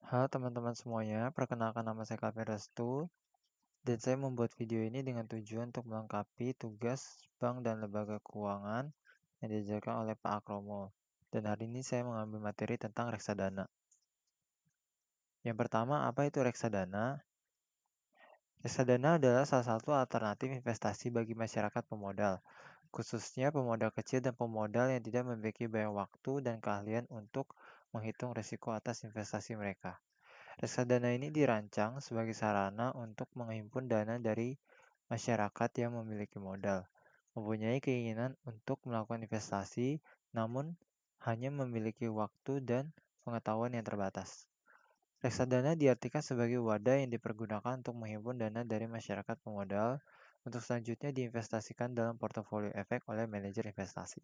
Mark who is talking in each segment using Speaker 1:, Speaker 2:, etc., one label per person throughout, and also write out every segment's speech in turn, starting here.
Speaker 1: Halo teman-teman semuanya, perkenalkan nama saya Calvin Restu, dan saya membuat video ini dengan tujuan untuk melengkapi tugas bank dan lembaga keuangan yang diajarkan oleh Pak Akromo. Dan hari ini saya mengambil materi tentang reksadana. Yang pertama, apa itu reksadana? Reksadana adalah salah satu alternatif investasi bagi masyarakat pemodal, khususnya pemodal kecil dan pemodal yang tidak memiliki banyak waktu dan keahlian untuk menghitung risiko atas investasi mereka. Reksadana ini dirancang sebagai sarana untuk menghimpun dana dari masyarakat yang memiliki modal, mempunyai keinginan untuk melakukan investasi, namun hanya memiliki waktu dan pengetahuan yang terbatas. Reksadana diartikan sebagai wadah yang dipergunakan untuk menghimpun dana dari masyarakat pemodal untuk selanjutnya diinvestasikan dalam portofolio efek oleh manajer investasi.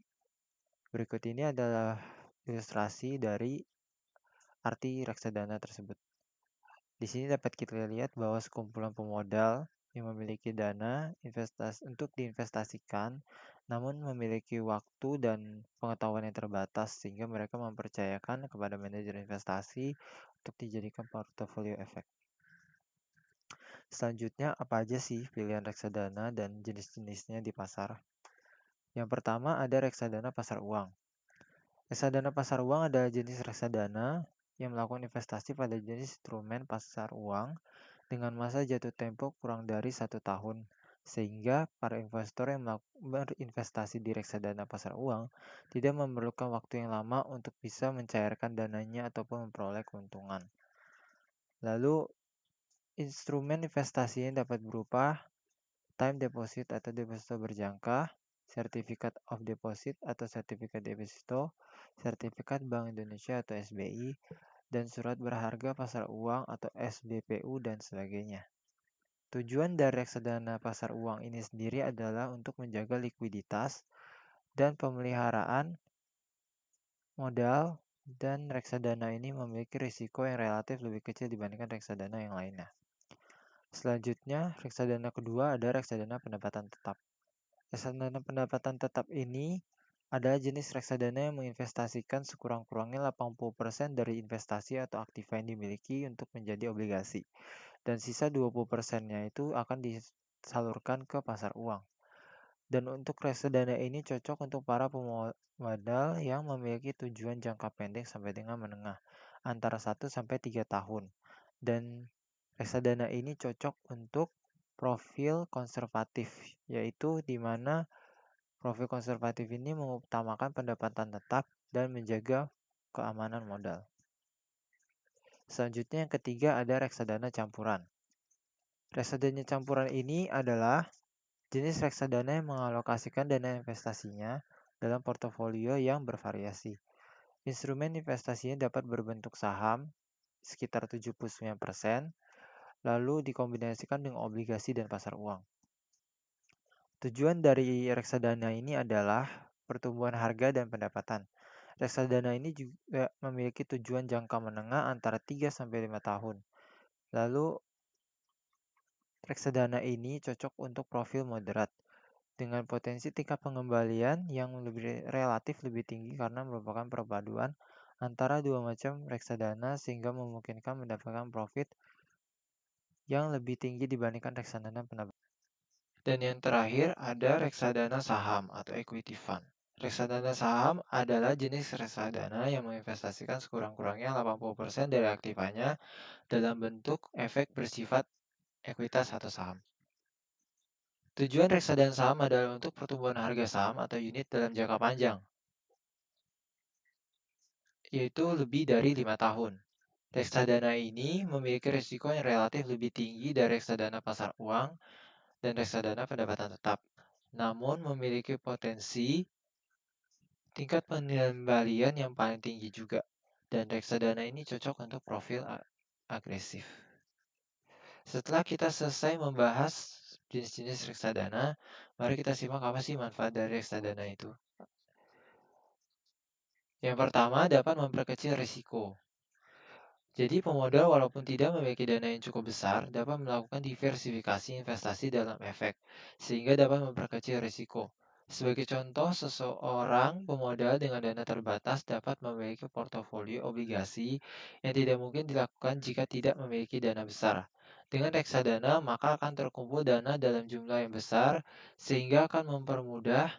Speaker 1: Berikut ini adalah ilustrasi dari arti reksadana tersebut. Di sini dapat kita lihat bahwa sekumpulan pemodal yang memiliki dana investasi untuk diinvestasikan, namun memiliki waktu dan pengetahuan yang terbatas sehingga mereka mempercayakan kepada manajer investasi untuk dijadikan portofolio efek. Selanjutnya, apa aja sih pilihan reksadana dan jenis-jenisnya di pasar? Yang pertama ada reksadana pasar uang. Reksadana pasar uang adalah jenis reksadana yang melakukan investasi pada jenis instrumen pasar uang dengan masa jatuh tempo kurang dari 1 tahun, sehingga para investor yang berinvestasi di reksadana pasar uang tidak memerlukan waktu yang lama untuk bisa mencairkan dananya ataupun memperoleh keuntungan. Lalu, instrumen investasinya dapat berupa time deposit atau deposito berjangka, sertifikat of deposit atau sertifikat deposito, sertifikat Bank Indonesia atau SBI, dan surat berharga pasar uang atau SBPU dan sebagainya. Tujuan dari reksadana pasar uang ini sendiri adalah untuk menjaga likuiditas dan pemeliharaan modal, dan reksadana ini memiliki risiko yang relatif lebih kecil dibandingkan reksadana yang lainnya. Selanjutnya, reksadana kedua ada reksadana pendapatan tetap. Reksadana pendapatan tetap ini adalah jenis reksadana yang menginvestasikan sekurang-kurangnya 80% dari investasi atau aktiva yang dimiliki untuk menjadi obligasi. Dan sisa 20%-nya itu akan disalurkan ke pasar uang. Dan untuk reksadana ini cocok untuk para pemodal yang memiliki tujuan jangka pendek sampai dengan menengah, antara 1 sampai 3 tahun. Dan reksadana ini cocok untuk profil konservatif, yaitu di mana profil konservatif ini mengutamakan pendapatan tetap dan menjaga keamanan modal. Selanjutnya yang ketiga ada reksadana campuran. Reksadana campuran ini adalah jenis reksadana yang mengalokasikan dana investasinya dalam portofolio yang bervariasi. Instrumen investasinya dapat berbentuk saham sekitar 79%, lalu dikombinasikan dengan obligasi dan pasar uang. Tujuan dari reksadana ini adalah pertumbuhan harga dan pendapatan. Reksadana ini juga memiliki tujuan jangka menengah antara 3 sampai 5 tahun. Lalu reksadana ini cocok untuk profil moderat dengan potensi tingkat pengembalian yang relatif lebih tinggi karena merupakan perpaduan antara dua macam reksadana sehingga memungkinkan mendapatkan profit yang lebih tinggi dibandingkan reksadana pendapatan. Dan yang terakhir ada reksadana saham atau equity fund. Reksadana saham adalah jenis reksadana yang menginvestasikan sekurang-kurangnya 80% dari aktivanya dalam bentuk efek bersifat ekuitas atau saham. Tujuan reksadana saham adalah untuk pertumbuhan harga saham atau unit dalam jangka panjang, yaitu lebih dari 5 tahun. Reksadana ini memiliki risiko yang relatif lebih tinggi dari reksadana pasar uang dan reksadana pendapatan tetap, namun memiliki potensi tingkat pengembalian yang paling tinggi juga, dan reksadana ini cocok untuk profil agresif. Setelah kita selesai membahas jenis-jenis reksadana, mari kita simak apa sih manfaat dari reksadana itu. Yang pertama, dapat memperkecil risiko. Jadi pemodal walaupun tidak memiliki dana yang cukup besar, dapat melakukan diversifikasi investasi dalam efek, sehingga dapat memperkecil risiko. Sebagai contoh, seseorang pemodal dengan dana terbatas dapat memiliki portofolio obligasi yang tidak mungkin dilakukan jika tidak memiliki dana besar. Dengan reksadana, maka akan terkumpul dana dalam jumlah yang besar, sehingga akan mempermudah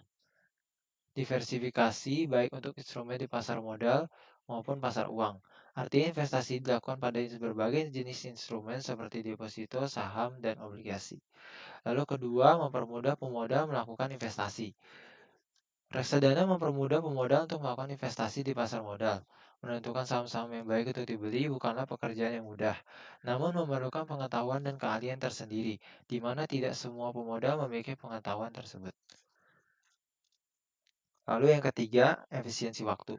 Speaker 1: diversifikasi baik untuk instrumen di pasar modal maupun pasar uang. Artinya investasi dilakukan pada berbagai jenis instrumen seperti deposito, saham, dan obligasi. Lalu kedua, mempermudah pemodal melakukan investasi. Reksadana mempermudah pemodal untuk melakukan investasi di pasar modal. Menentukan saham-saham yang baik untuk dibeli bukanlah pekerjaan yang mudah, namun memerlukan pengetahuan dan keahlian tersendiri, di mana tidak semua pemodal memiliki pengetahuan tersebut. Lalu yang ketiga, efisiensi waktu.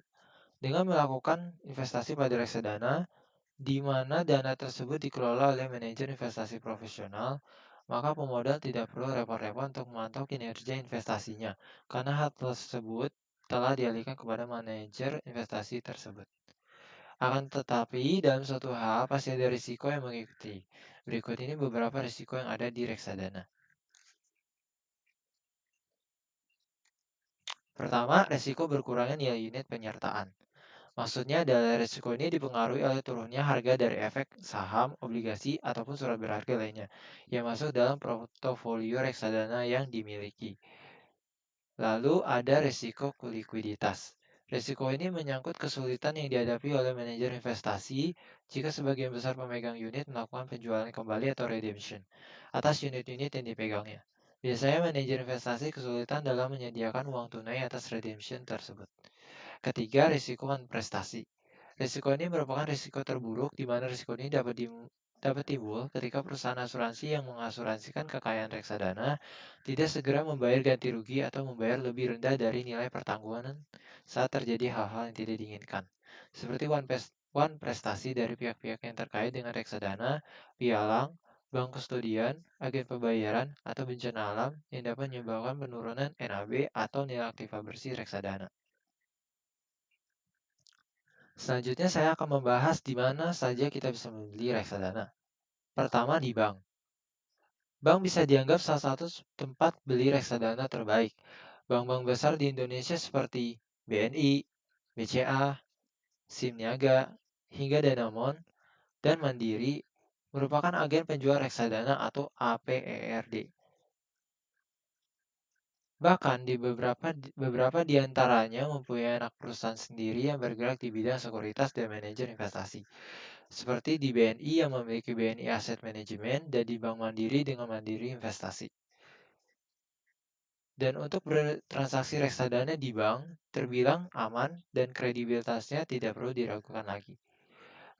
Speaker 1: Dengan melakukan investasi pada reksadana, di mana dana tersebut dikelola oleh manajer investasi profesional, maka pemodal tidak perlu repot-repot untuk memantau kinerja investasinya, karena hal tersebut telah dialihkan kepada manajer investasi tersebut. Akan tetapi, dalam suatu hal pasti ada risiko yang mengikuti. Berikut ini beberapa risiko yang ada di reksadana. Pertama, risiko berkurangnya nilai unit penyertaan. Maksudnya adalah risiko ini dipengaruhi oleh turunnya harga dari efek saham, obligasi, ataupun surat berharga lainnya yang masuk dalam portofolio reksadana yang dimiliki. Lalu ada risiko likuiditas. Risiko ini menyangkut kesulitan yang dihadapi oleh manajer investasi jika sebagian besar pemegang unit melakukan penjualan kembali atau redemption atas unit-unit yang dipegangnya. Biasanya manajer investasi kesulitan dalam menyediakan uang tunai atas redemption tersebut. Ketiga, risiko prestasi. Risiko ini merupakan risiko terburuk di mana risiko ini dapat timbul ketika perusahaan asuransi yang mengasuransikan kekayaan reksadana tidak segera membayar ganti rugi atau membayar lebih rendah dari nilai pertanggungan saat terjadi hal-hal yang tidak diinginkan. Seperti one prestasi dari pihak-pihak yang terkait dengan reksadana, pialang, bank kustodian, agen pembayaran, atau bencana alam yang dapat menyebabkan penurunan NAB atau nilai aktiva bersih reksadana. Selanjutnya saya akan membahas di mana saja kita bisa membeli reksadana. Pertama di bank. Bank bisa dianggap salah satu tempat beli reksadana terbaik. Bank-bank besar di Indonesia seperti BNI, BCA, SIM Niaga, hingga Danamon, dan Mandiri merupakan agen penjual reksadana atau APERD. Bahkan di beberapa di antaranya mempunyai anak perusahaan sendiri yang bergerak di bidang sekuritas dan manajer investasi. Seperti di BNI yang memiliki BNI Asset Management dan di Bank Mandiri dengan Mandiri Investasi. Dan untuk bertransaksi reksadana di bank terbilang aman dan kredibilitasnya tidak perlu diragukan lagi.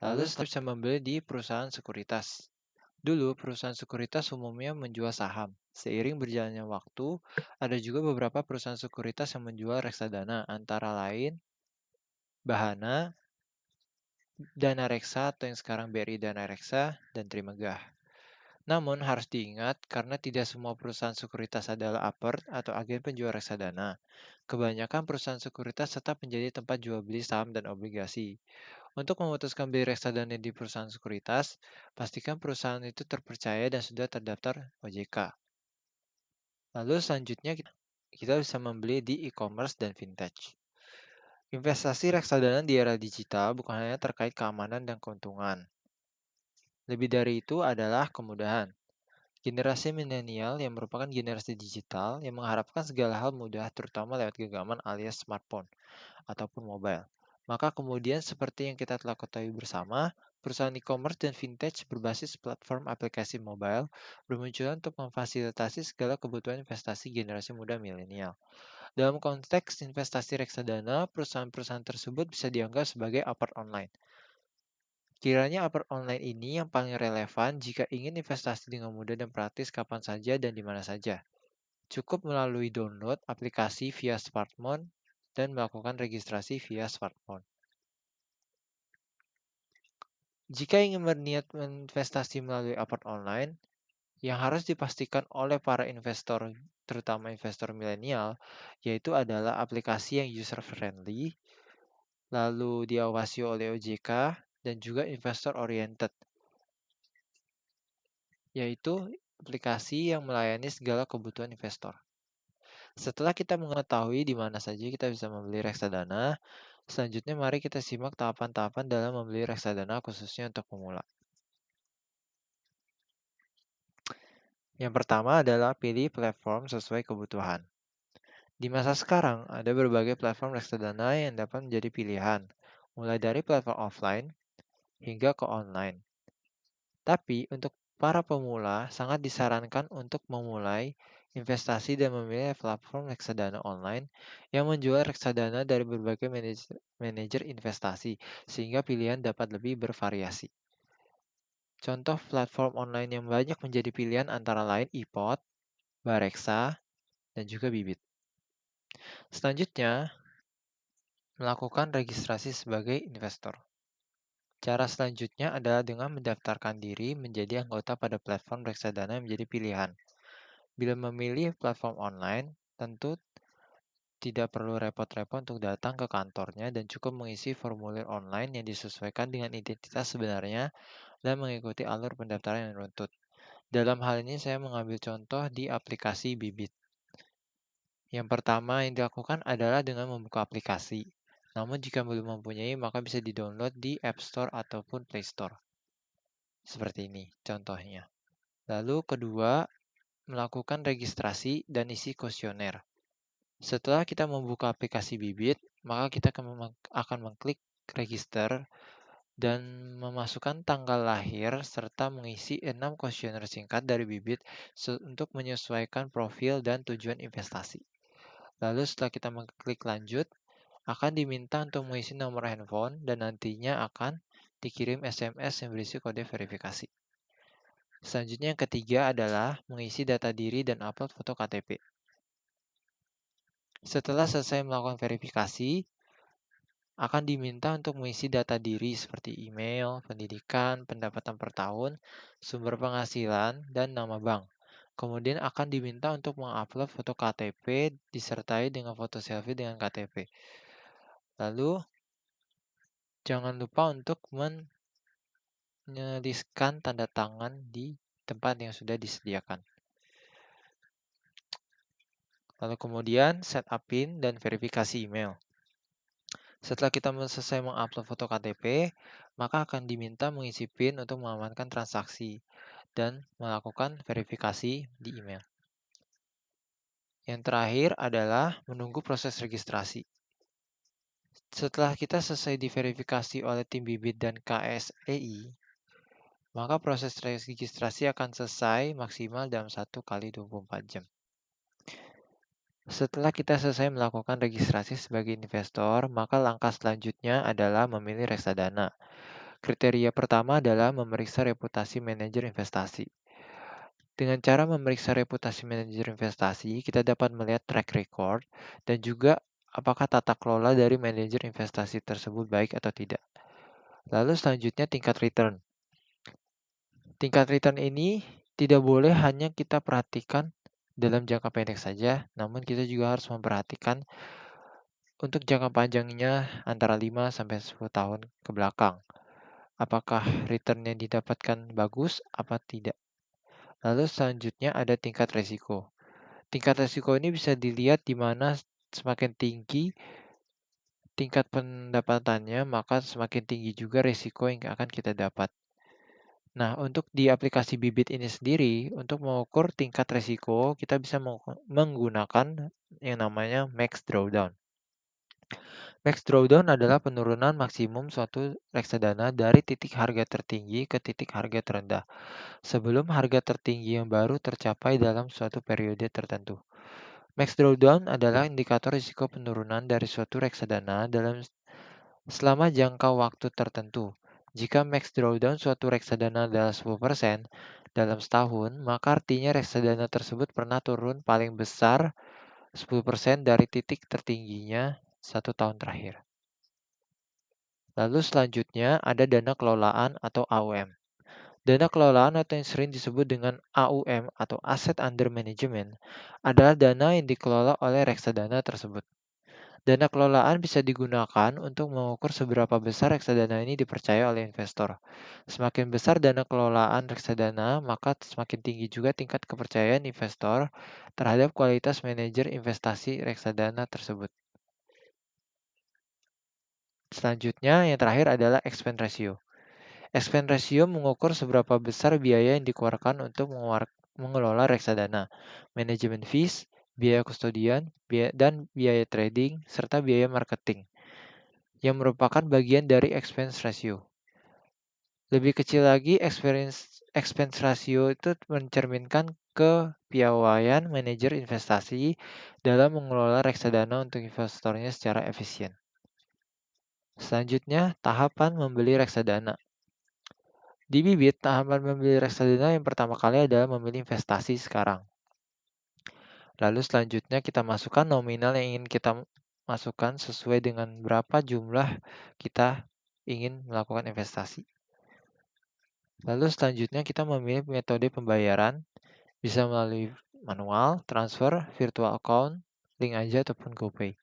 Speaker 1: Lalu setelah bisa membeli di perusahaan sekuritas. Dulu perusahaan sekuritas umumnya menjual saham. Seiring berjalannya waktu, ada juga beberapa perusahaan sekuritas yang menjual reksadana, antara lain Bahana, Dana Reksa atau yang sekarang BRI Dana Reksa, dan Trimegah. Namun harus diingat karena tidak semua perusahaan sekuritas adalah apert atau agen penjual reksadana. Kebanyakan perusahaan sekuritas tetap menjadi tempat jual beli saham dan obligasi. Untuk memutuskan beli reksadana di perusahaan sekuritas, pastikan perusahaan itu terpercaya dan sudah terdaftar OJK. Lalu selanjutnya kita bisa membeli di e-commerce dan vintage. Investasi reksadana di era digital bukan hanya terkait keamanan dan keuntungan. Lebih dari itu adalah kemudahan. Generasi milenial yang merupakan generasi digital yang mengharapkan segala hal mudah terutama lewat genggaman alias smartphone ataupun mobile. Maka kemudian seperti yang kita telah ketahui bersama, perusahaan e-commerce dan vintage berbasis platform aplikasi mobile bermunculan untuk memfasilitasi segala kebutuhan investasi generasi muda milenial. Dalam konteks investasi reksadana, perusahaan-perusahaan tersebut bisa dianggap sebagai apart online. Kiranya apart online ini yang paling relevan jika ingin investasi dengan mudah dan praktis kapan saja dan di mana saja. Cukup melalui download aplikasi via smartphone dan melakukan registrasi via smartphone. Jika ingin berniat investasi melalui apart online, yang harus dipastikan oleh para investor, terutama investor milenial, yaitu adalah aplikasi yang user friendly, lalu diawasi oleh OJK, dan juga investor oriented, yaitu aplikasi yang melayani segala kebutuhan investor. Setelah kita mengetahui di mana saja kita bisa membeli reksadana, selanjutnya mari kita simak tahapan-tahapan dalam membeli reksadana khususnya untuk pemula. Yang pertama adalah pilih platform sesuai kebutuhan. Di masa sekarang, ada berbagai platform reksadana yang dapat menjadi pilihan, mulai dari platform offline hingga ke online. Tapi untuk para pemula, sangat disarankan untuk memulai investasi dan memilih platform reksadana online yang menjual reksadana dari berbagai manajer investasi, sehingga pilihan dapat lebih bervariasi. Contoh platform online yang banyak menjadi pilihan antara lain iPod, Bareksa, dan juga Bibit. Selanjutnya, melakukan registrasi sebagai investor. Cara selanjutnya adalah dengan mendaftarkan diri menjadi anggota pada platform reksadana yang menjadi pilihan. Bila memilih platform online, tentu tidak perlu repot-repot untuk datang ke kantornya dan cukup mengisi formulir online yang disesuaikan dengan identitas sebenarnya dan mengikuti alur pendaftaran yang runtut. Dalam hal ini saya mengambil contoh di aplikasi Bibit. Yang pertama yang dilakukan adalah dengan membuka aplikasi. Namun jika belum mempunyai, maka bisa di-download di App Store ataupun Play Store. Seperti ini contohnya. Lalu kedua, melakukan registrasi dan isi kuesioner. Setelah kita membuka aplikasi Bibit, maka kita akan mengklik register dan memasukkan tanggal lahir serta mengisi 6 kuesioner singkat dari Bibit untuk menyesuaikan profil dan tujuan investasi. Lalu setelah kita mengklik lanjut, akan diminta untuk mengisi nomor handphone dan nantinya akan dikirim SMS yang berisi kode verifikasi. Selanjutnya yang ketiga adalah mengisi data diri dan upload foto KTP. Setelah selesai melakukan verifikasi, akan diminta untuk mengisi data diri seperti email, pendidikan, pendapatan per tahun, sumber penghasilan, dan nama bank. Kemudian akan diminta untuk mengupload foto KTP disertai dengan foto selfie dengan KTP. Lalu, jangan lupa untuk menuliskan tanda tangan di tempat yang sudah disediakan. Lalu kemudian setup PIN dan verifikasi email. Setelah kita selesai mengupload foto KTP, maka akan diminta mengisi PIN untuk mengamankan transaksi dan melakukan verifikasi di email. Yang terakhir adalah menunggu proses registrasi. Setelah kita selesai diverifikasi oleh tim Bibit dan KSEI, maka proses registrasi akan selesai maksimal dalam 1 kali 24 jam. Setelah kita selesai melakukan registrasi sebagai investor, maka langkah selanjutnya adalah memilih reksadana. Kriteria pertama adalah memeriksa reputasi manajer investasi. Dengan cara memeriksa reputasi manajer investasi, kita dapat melihat track record dan juga apakah tata kelola dari manajer investasi tersebut baik atau tidak. Lalu selanjutnya tingkat return. Tingkat return ini tidak boleh hanya kita perhatikan dalam jangka pendek saja, namun kita juga harus memperhatikan untuk jangka panjangnya antara 5-10 tahun ke belakang. Apakah return yang didapatkan bagus apa tidak. Lalu selanjutnya ada tingkat resiko. Tingkat resiko ini bisa dilihat di mana semakin tinggi tingkat pendapatannya, maka semakin tinggi juga resiko yang akan kita dapat. Nah, untuk di aplikasi Bibit ini sendiri, untuk mengukur tingkat resiko, kita bisa menggunakan yang namanya Max Drawdown. Max Drawdown adalah penurunan maksimum suatu reksadana dari titik harga tertinggi ke titik harga terendah, sebelum harga tertinggi yang baru tercapai dalam suatu periode tertentu. Max Drawdown adalah indikator risiko penurunan dari suatu reksadana selama jangka waktu tertentu. Jika max drawdown suatu reksadana adalah 10% dalam setahun, maka artinya reksadana tersebut pernah turun paling besar 10% dari titik tertingginya 1 tahun terakhir. Lalu selanjutnya ada dana kelolaan atau AUM. Dana kelolaan atau yang sering disebut dengan AUM atau Asset Under Management adalah dana yang dikelola oleh reksadana tersebut. Dana kelolaan bisa digunakan untuk mengukur seberapa besar reksadana ini dipercaya oleh investor. Semakin besar dana kelolaan reksadana, maka semakin tinggi juga tingkat kepercayaan investor terhadap kualitas manajer investasi reksadana tersebut. Selanjutnya, yang terakhir adalah expense ratio. Expense ratio mengukur seberapa besar biaya yang dikeluarkan untuk mengelola reksadana, manajemen fees, biaya kustodian, dan biaya trading, serta biaya marketing, yang merupakan bagian dari expense ratio. Lebih kecil lagi, expense ratio itu mencerminkan kepiawaian manajer investasi dalam mengelola reksadana untuk investornya secara efisien. Selanjutnya, tahapan membeli reksadana. Di Bibit, tahapan membeli reksadana yang pertama kali adalah memilih investasi sekarang. Lalu selanjutnya kita masukkan nominal yang ingin kita masukkan sesuai dengan berapa jumlah kita ingin melakukan investasi. Lalu selanjutnya kita memilih metode pembayaran, bisa melalui manual, transfer, virtual account, link aja ataupun GoPay.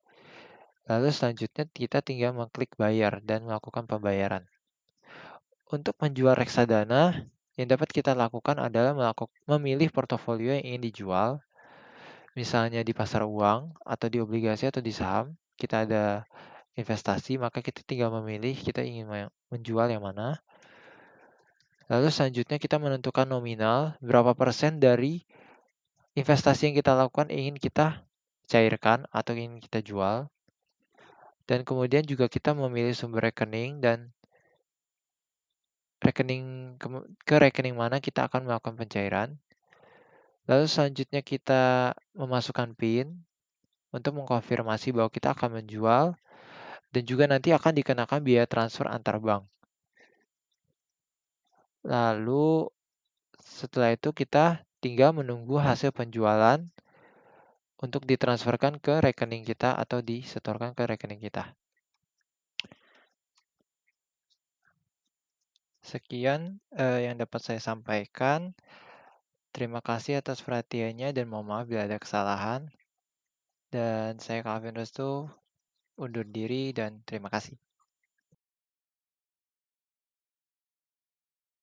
Speaker 1: Lalu selanjutnya kita tinggal mengklik bayar dan melakukan pembayaran. Untuk menjual reksadana, yang dapat kita lakukan adalah memilih portofolio yang ingin dijual, misalnya di pasar uang, atau di obligasi, atau di saham. Kita ada investasi, maka kita tinggal memilih kita ingin menjual yang mana. Lalu selanjutnya kita menentukan nominal, berapa persen dari investasi yang kita lakukan ingin kita cairkan atau ingin kita jual. Dan kemudian juga kita memilih sumber rekening dan ke rekening mana kita akan melakukan pencairan. Lalu selanjutnya kita memasukkan PIN untuk mengkonfirmasi bahwa kita akan menjual dan juga nanti akan dikenakan biaya transfer antar bank. Lalu setelah itu kita tinggal menunggu hasil penjualan untuk ditransferkan ke rekening kita atau disetorkan ke rekening kita. Sekian yang dapat saya sampaikan. Terima kasih atas perhatiannya dan mohon maaf bila ada kesalahan. Dan saya Calvin Restu undur diri dan terima kasih.